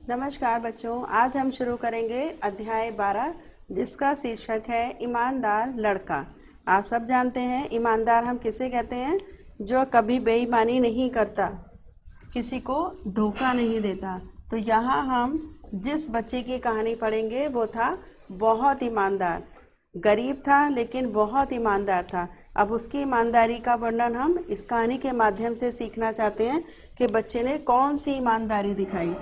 नमस्कार बच्चों, आज हम शुरू करेंगे अध्याय 12 जिसका शीर्षक है ईमानदार लड़का। आप सब जानते हैं ईमानदार हम किसे कहते हैं? जो कभी बेईमानी नहीं करता, किसी को धोखा नहीं देता। तो यहाँ हम जिस बच्चे की कहानी पढ़ेंगे वो था बहुत ईमानदार। गरीब था लेकिन बहुत ईमानदार था। अब उसकी ईमानदारी का वर्णन हम इस कहानी के माध्यम से सीखना चाहते हैं कि बच्चे ने कौन सी ईमानदारी दिखाई।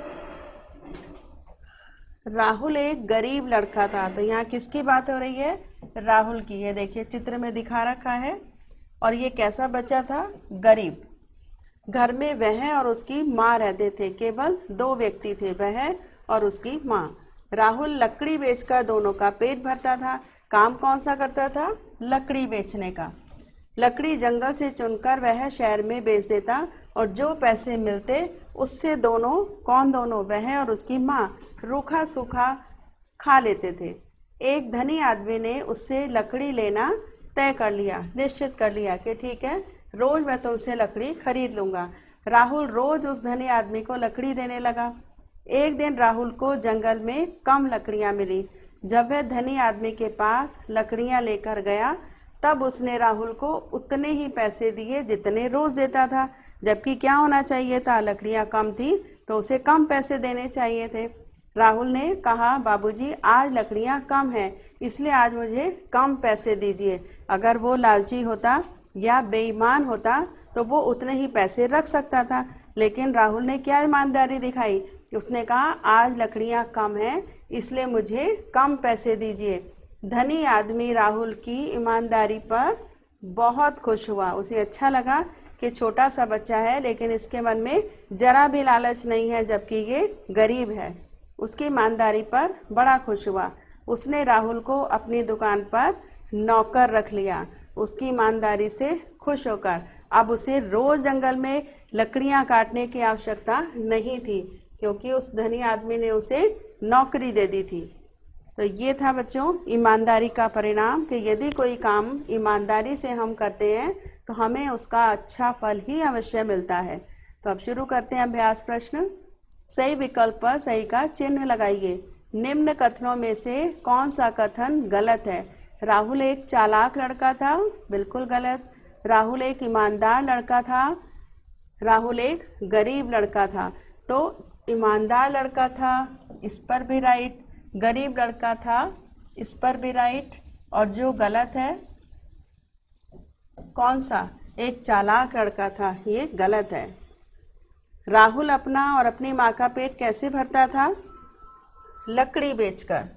राहुल एक गरीब लड़का था। तो यहाँ किसकी बात हो रही है? राहुल की। ये देखिए चित्र में दिखा रखा है। और ये कैसा बच्चा था? गरीब। घर में वह और उसकी माँ रहते थे। केवल दो व्यक्ति थे, वह और उसकी माँ। राहुल लकड़ी बेचकर दोनों का पेट भरता था। काम कौन सा करता था? लकड़ी बेचने का। लकड़ी जंगल से चुनकर वह शहर में बेच देता और जो पैसे मिलते उससे दोनों, वह और उसकी माँ रूखा सूखा खा लेते थे। एक धनी आदमी ने उससे लकड़ी लेना तय कर लिया, निश्चित कर लिया कि ठीक है, रोज मैं तुमसे लकड़ी खरीद लूँगा। राहुल रोज उस धनी आदमी को लकड़ी देने लगा। एक दिन राहुल को जंगल में कम लकड़ियाँ मिली। जब वह धनी आदमी के पास लकड़ियाँ लेकर गया तब उसने राहुल को उतने ही पैसे दिए जितने रोज देता था, जबकि क्या होना चाहिए था? लकड़ियाँ कम थी तो उसे कम पैसे देने चाहिए थे। राहुल ने कहा, बाबूजी आज लकड़ियाँ कम हैं, इसलिए आज मुझे कम पैसे दीजिए। अगर वो लालची होता या बेईमान होता तो वो उतने ही पैसे रख सकता था, लेकिन राहुल ने क्या ईमानदारी दिखाई? उसने कहा आज लकड़ियाँ कम हैं इसलिए मुझे कम पैसे दीजिए। धनी आदमी राहुल की ईमानदारी पर बहुत खुश हुआ। उसे अच्छा लगा कि छोटा सा बच्चा है लेकिन इसके मन में जरा भी लालच नहीं है, जबकि ये गरीब है। उसकी ईमानदारी पर बड़ा खुश हुआ। उसने राहुल को अपनी दुकान पर नौकर रख लिया। उसकी ईमानदारी से खुश होकर अब उसे रोज जंगल में लकड़ियां काटने की आवश्यकता नहीं थी, क्योंकि उस धनी आदमी ने उसे नौकरी दे दी थी। तो ये था बच्चों ईमानदारी का परिणाम कि यदि कोई काम ईमानदारी से हम करते हैं तो हमें उसका अच्छा फल ही अवश्य मिलता है। तो अब शुरू करते हैं अभ्यास प्रश्न। सही विकल्प पर सही का चिन्ह लगाइए। निम्न कथनों में से कौन सा कथन गलत है? राहुल एक चालाक लड़का था, बिल्कुल गलत। राहुल एक ईमानदार लड़का था, राहुल एक गरीब लड़का था। तो ईमानदार लड़का था, इस पर भी राइट। गरीब लड़का था, इस पर भी राइट। और जो गलत है कौन सा? एक चालाक लड़का था, ये गलत है। राहुल अपना और अपनी माँ का पेट कैसे भरता था? लकड़ी बेचकर।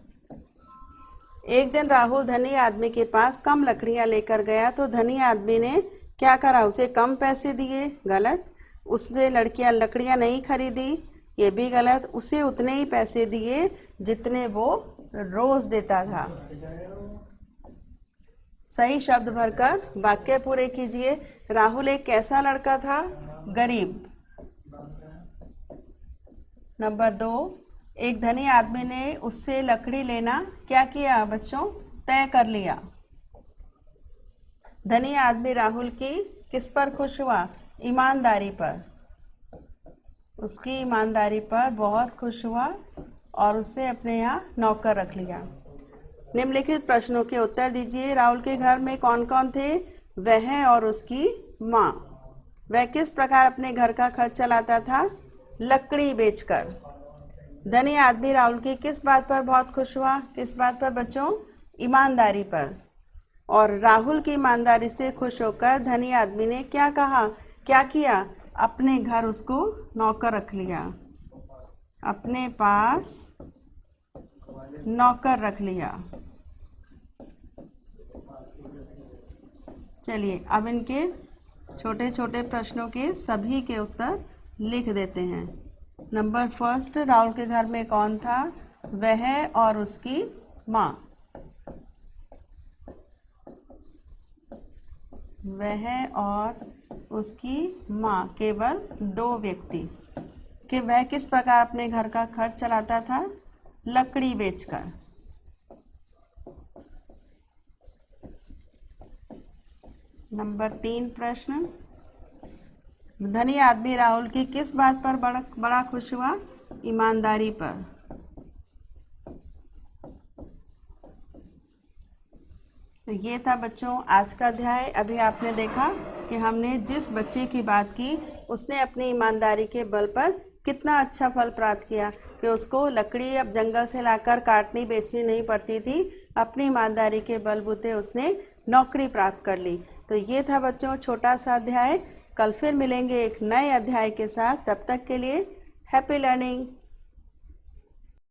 एक दिन राहुल धनी आदमी के पास कम लकड़ियाँ लेकर गया तो धनी आदमी ने क्या करा? उसे कम पैसे दिए, गलत। उसने लकड़ियाँ नहीं खरीदी, ये भी गलत। उसे उतने ही पैसे दिए जितने वो रोज देता था। सही शब्द भरकर वाक्य पूरे कीजिए। राहुल एक कैसा लड़का था? गरीब। नंबर 2, एक धनी आदमी ने उससे लकड़ी लेना क्या किया बच्चों? तय कर लिया। धनी आदमी राहुल की किस पर खुश हुआ? ईमानदारी पर। उसकी ईमानदारी पर बहुत खुश हुआ और उसे अपने यहाँ नौकर रख लिया। निम्नलिखित प्रश्नों के उत्तर दीजिए। राहुल के घर में कौन कौन थे? वह और उसकी माँ। वह किस प्रकार अपने घर का खर्च चलाता था? लकड़ी बेचकर। धनी आदमी राहुल की किस बात पर बहुत खुश हुआ? किस बात पर बच्चों? ईमानदारी पर। और राहुल की ईमानदारी से खुश होकर धनी आदमी ने क्या कहा, क्या किया? अपने घर उसको नौकर रख लिया, अपने पास नौकर रख लिया। चलिए अब इनके छोटे छोटे प्रश्नों के सभी के उत्तर लिख देते हैं। नंबर 1, राहुल के घर में कौन था? वह और उसकी माँ। वह और उसकी माँ, केवल दो व्यक्ति। कि वह किस प्रकार अपने घर का खर्च चलाता था? लकड़ी बेचकर। नंबर 3 प्रश्न, धनी आदमी राहुल की किस बात पर बड़ा खुश हुआ? ईमानदारी पर। तो ये था बच्चों आज का अध्याय। अभी आपने देखा कि हमने जिस बच्चे की बात की उसने अपनी ईमानदारी के बल पर कितना अच्छा फल प्राप्त किया कि उसको लकड़ी अब जंगल से लाकर काटनी बेचनी नहीं पड़ती थी, अपनी ईमानदारी के बलबूते उसने नौकरी प्राप्त कर ली। तो ये था बच्चों छोटा सा अध्याय। कल फिर मिलेंगे एक नए अध्याय के साथ। तब तक के लिए हैप्पी लर्निंग।